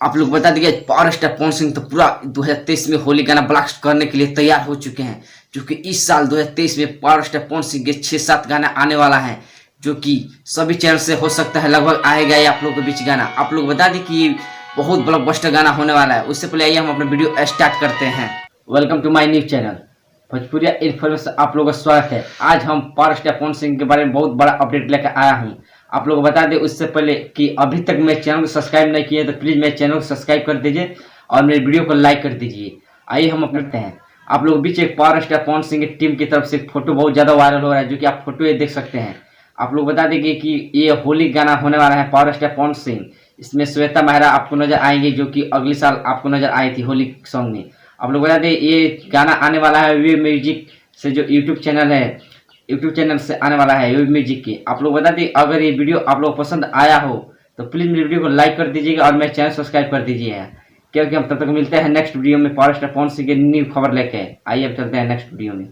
आप लोग बता दिए पावर स्टार पवन सिंह तो पूरा 2023 में होली गाना ब्लास्ट करने के लिए तैयार हो चुके हैं, जो कि इस साल 2023 में पावर स्टार पवन सिंह के 6-7 गाना आने वाला है, जो कि सभी चैनल से हो सकता है लगभग आएगा ये आप लोगों के बीच गाना। आप लोग बता दें कि ये बहुत ब्लॉकबस्टर गाना होने वाला है। उससे पहले आइए हम अपना वीडियो स्टार्ट करते हैं। Welcome to my new channel Bhojpuriya information, आप लोगों का स्वागत है। आज हम पावर स्टार पवन सिंह के बारे में बहुत बड़ा अपडेट लेकर आया हूँ। आप लोग बता दें उससे पहले कि अभी तक मेरे चैनल को सब्सक्राइब नहीं किए तो प्लीज़ मेरे चैनल को सब्सक्राइब कर दीजिए और मेरे वीडियो को लाइक कर दीजिए। आइए हम अपने हैं। आप लोग बीच एक पावर स्टार पवन सिंह की टीम की तरफ से फोटो बहुत ज़्यादा वायरल हो रहा है, जो कि आप फोटो ये देख सकते हैं। आप लोग बता देंगे कि ये होली गाना होने वाला है पावर स्टार पवन सिंह। इसमें श्वेता मेहरा आपको नजर आएंगे, जो कि अगले साल आपको नजर आई थी होली सॉन्ग में। आप लोग बता दें ये गाना आने वाला है वे म्यूजिक से, जो यूट्यूब चैनल है, यूट्यूब चैनल से आने वाला है वे म्यूजिक के। आप लोग बता दें अगर ये वीडियो आप लोग पसंद आया हो तो प्लीज़ मेरे वीडियो को लाइक कर दीजिएगा और मेरे चैनल सब्सक्राइब कर दीजिएगा, क्योंकि हम तब तक मिलते हैं नेक्स्ट वीडियो में पावर स्टार पवन सिंह की न्यू खबर लेके। आइए अब चलते हैं नेक्स्ट वीडियो में।